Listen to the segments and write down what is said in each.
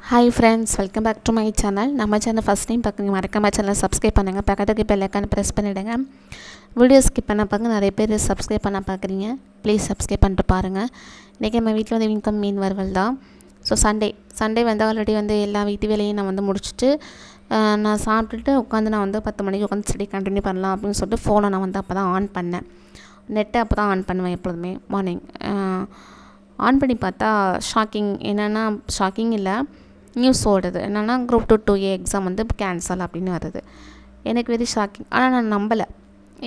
Hi friends, welcome back to my channel. நம்ம channel first time பார்க்குறீங்க, மறக்காம channel subscribe பண்ணுங்கள். பக்கத்துக்கு பெல் ஐக்கானை ப்ரெஸ் பண்ணிவிடுங்க. வீடியோ ஸ்கிப் பண்ண பார்க்க நிறைய பேர் சப்ஸ்கிரைப் பண்ண பார்க்குறீங்க. ப்ளீஸ் சப்ஸ்கிரைப் பண்ணிட்டு பாருங்கள். இன்றைக்கி நம்ம வீட்டில் வந்து இன்கம் மீன் வறுவல் தான். ஸோ சண்டே வந்து ஆல்ரெடி வந்து எல்லா வீட்டு வேலையும் நான் வந்து முடிச்சுட்டு நான் சாப்பிட்டுட்டு உட்காந்து நான் வந்து 10 மணிக்கு உட்காந்து ஸ்டடி கண்டினியூ பண்ணலாம் அப்படின்னு சொல்லிட்டு ஃபோனை நான் வந்து அப்போ தான் ஆன் பண்ணேன். நெட்டை அப்போ தான் ஆன் பண்ணுவேன் எப்பொழுதுமே மார்னிங். ஆன் பண்ணி பார்த்தா ஷாக்கிங் இல்லை, நியூஸ் ஓடுது. என்னென்னா குரூப் 2A எக்ஸாம் வந்து கேன்சல் அப்படின்னு வருது. எனக்கு வெரி ஷாக்கிங். ஆனால் நான் நம்பலை.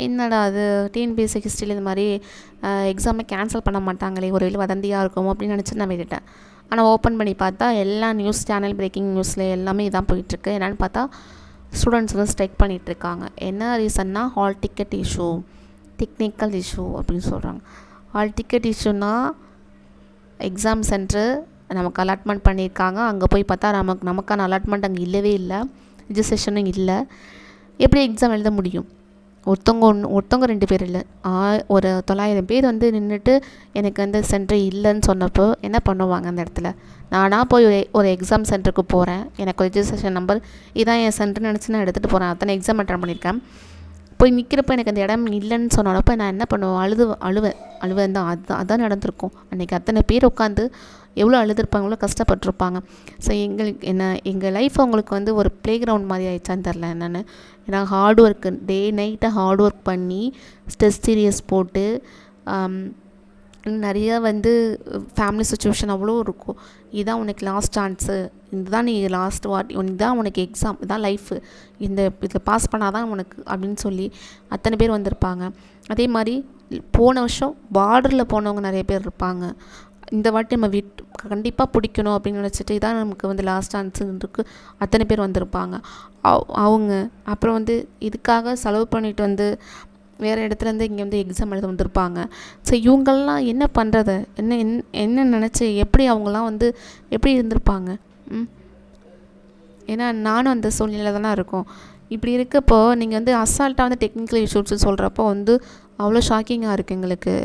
என்னடா அது டிஎன்பிஎஸ்சி ஹிஸ்ட்ரியில் இது மாதிரி எக்ஸாமை கேன்சல் பண்ண மாட்டாங்களே, ஒரு வேளை வதந்தியாக இருக்கும் அப்படின்னு நினச்சிட்டு நான் விட்டுட்டேன். ஆனால் ஓப்பன் பண்ணி பார்த்தா எல்லா நியூஸ் சேனல் பிரேக்கிங் நியூஸில் எல்லாமே இதான் போயிட்டுருக்கு. என்னென்னு பார்த்தா ஸ்டூடெண்ட்ஸ் வந்து ஸ்ட்ரைக் பண்ணிகிட்ருக்காங்க. என்ன ரீசன்னா hall ticket issue, technical issue அப்படின்னு சொல்கிறாங்க. ஹால் டிக்கெட் இஷ்யூனா எக்ஸாம் சென்ட்ரு நமக்கு அலாட்மெண்ட் பண்ணியிருக்காங்க, அங்கே போய் பார்த்தா நமக்கான அலாட்மெண்ட் அங்கே இல்லவே இல்லை, ரிஜிஸ்ட்ரேஷனும் இல்லை. எப்படி எக்ஸாம் எழுத முடியும்? ஒருத்தவங்க 2 பேர் இல்லை, ஒரு 900 பேர் வந்து நின்றுட்டு எனக்கு வந்து சென்டர் இல்லைன்னு சொன்னப்போ என்ன பண்ணுவாங்க அந்த இடத்துல? நானாக போய் ஒரு எக்ஸாம் சென்டருக்கு போகிறேன், எனக்கு ரிஜிஸ்ட்ரேஷன் நம்பர் இதான் என் சென்டர்னு நினச்சி நான் எடுத்துகிட்டு போகிறேன். அத்தனை எக்ஸாம் அட்டன் பண்ணியிருக்கேன். போய் நிற்கிறப்ப எனக்கு அந்த இடம் இல்லைன்னு சொன்னப்போ நான் என்ன பண்ணுவேன்? அழுவேன் தான். அதான் நடந்திருக்கும். அன்றைக்கி அத்தனை பேர் உட்காந்து எவ்வளோ அழுதுருப்பாங்களோ, கஷ்டப்பட்டுருப்பாங்க. ஸோ எங்கள் லைஃப் அவங்களுக்கு வந்து ஒரு ப்ளே கிரவுண்ட் மாதிரி ஆயிடுச்சான்னு தெரில என்னென்னு. ஏன்னா ஹார்ட் ஒர்க்கு, டே நைட்டாக ஹார்ட் ஒர்க் பண்ணி ஸ்ட்ரெஸ் சீரியஸ் போட்டு நிறையா வந்து ஃபேமிலி சுச்சுவேஷன் அவ்வளோ இருக்கும். இதுதான் உனக்கு லாஸ்ட் சான்ஸு, இதுதான் நீ லாஸ்ட் இதுதான் உனக்கு எக்ஸாம், இதுதான் லைஃபு, இதில் பாஸ் பண்ணால் தான் உனக்கு அப்படின்னு சொல்லி அத்தனை பேர் வந்திருப்பாங்க. அதே மாதிரி போன வருஷம் பார்டரில் போனவங்க நிறைய பேர் இருப்பாங்க. இந்த வாட்டி நம்ம கண்டிப்பாக பிடிக்கணும் அப்படின்னு நினச்சிட்டு இதான் நமக்கு வந்து லாஸ்ட் சான்ஸுக்கு அத்தனை பேர் வந்திருப்பாங்க. அவங்க அப்புறம் வந்து இதுக்காக செலவு பண்ணிட்டு வந்து வேறு இடத்துலேருந்து இங்கே வந்து எக்ஸாம் எழுத வந்திருப்பாங்க. ஸோ இவங்கெல்லாம் என்ன பண்ணுறது, என்ன நினச்சி அவங்களாம் வந்து எப்படி இருந்திருப்பாங்க? ஏன்னா நானும் அந்த சூழ்நிலை தானே இருக்கும். இப்படி இருக்கப்போ நீங்கள் வந்து அசால்ட்டாக வந்து டெக்னிக்கல் இஷ்யூஸ் சொல்கிறப்போ வந்து அவ்வளோ ஷாக்கிங்காக இருக்குது எங்களுக்கு.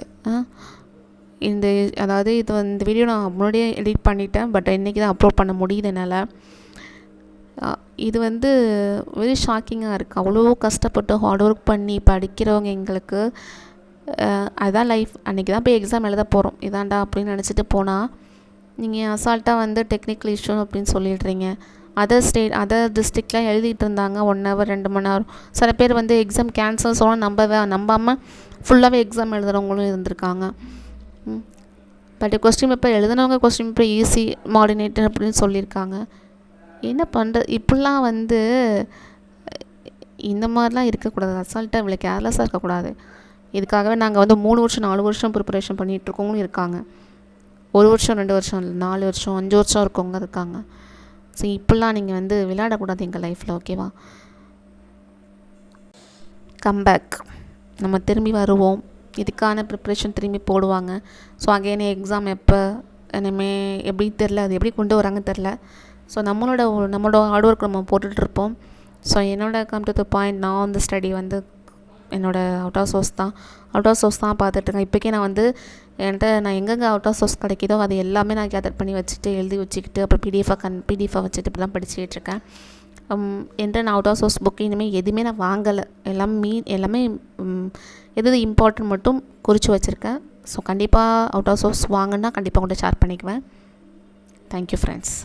இந்த வீடியோ நான் முன்னாடியே எடிட் பண்ணிட்டேன், பட் இன்றைக்கி தான் அப்லோட் பண்ண முடியுது என்னால். இது வந்து வெரி ஷாக்கிங்காக இருக்குது. அவ்வளோ கஷ்டப்பட்டு ஹார்ட் ஒர்க் பண்ணி படிக்கிறவங்க எங்களுக்கு அதுதான் லைஃப். அன்றைக்கி தான் போய் எக்ஸாம் எழுத போகிறோம், இதாண்டா அப்படின்னு நினச்சிட்டு போனால் நீங்கள் அசால்ட்டாக வந்து டெக்னிக்கல் இஷ்யூ அப்படின்னு சொல்லிடுறீங்க. அதர் டிஸ்ட்ரிக்ட்லாம் எழுதிட்டு இருந்தாங்க 1 hour 2 மணி நேரம். சில பேர் வந்து எக்ஸாம் கேன்சல் சொன்னால் நம்பாமல் ஃபுல்லாகவே எக்ஸாம் எழுதுகிறவங்களும் இருந்திருக்காங்க. பட் கொஸ்டின் பேப்பர் எழுதினவங்க கொஸ்டின் பேப்பர் ஈஸி மாடினேட்டர் அப்படின்னு சொல்லியிருக்காங்க. என்ன பண்ணுறது? இப்படிலாம் வந்து இந்த மாதிரிலாம் இருக்கக்கூடாது. அசால்ட்டாக இவ்வளோ கேர்லெஸ்ஸாக இருக்கக்கூடாது. இதுக்காகவே நாங்கள் வந்து 3 வருஷம் 4 வருஷம் ப்ரிப்பரேஷன் பண்ணிகிட்ருக்கவங்களும் இருக்காங்க. 1 வருஷம் 2 வருஷம் இல்லை, 4 வருஷம் 5 வருஷம் இருக்கவங்க இருக்காங்க. ஸோ இப்படிலாம் நீங்கள் வந்து விளையாடக்கூடாது எங்கள் லைஃப்பில், ஓகேவா? கம்பேக், நம்ம திரும்பி வருவோம். இதுக்கான ப்ரிப்ரேஷன் திரும்பி போடுவாங்க. ஸோ அகைன் எக்ஸாம் எப்போ இனிமேல் எப்படி தெரில, அது எப்படி கொண்டு வராங்கன்னு தெரில. ஸோ நம்மளோட ஹார்ட் ஒர்க் நம்ம போட்டுட்ருப்போம். So come to the point, நான் வந்து ஸ்டடி வந்து என்னோடய அவுட் ஆஃப் சோர்ஸ் தான் பார்த்துட்ருக்கேன். இப்போக்கே நான் வந்து நான் எங்கெங்கே அவுட் ஆஃப் சோர்ஸ் கிடைக்கிதோ அது எல்லாமே நான் கேதர் பண்ணி வச்சுட்டு எழுதி வச்சுக்கிட்டு அப்புறம் பிடிஎஃபாக வச்சுட்டு இப்படி தான் படிச்சுக்கிட்டுருக்கேன். நான் அவுட் ஆஃப் சோர்ஸ் புக்கு இனிமேல் எதுவுமே நான் வாங்கலை. எல்லாமே எது இம்பார்ட்டன்ட் மட்டும் குறித்து வச்சுருக்கேன். ஸோ கண்டிப்பாக அவுட் ஆஃப் சோர்ஸ் வாங்கினா கண்டிப்பாக உங்கள்கிட்ட ஷேர் பண்ணிக்குவேன். Thank you friends.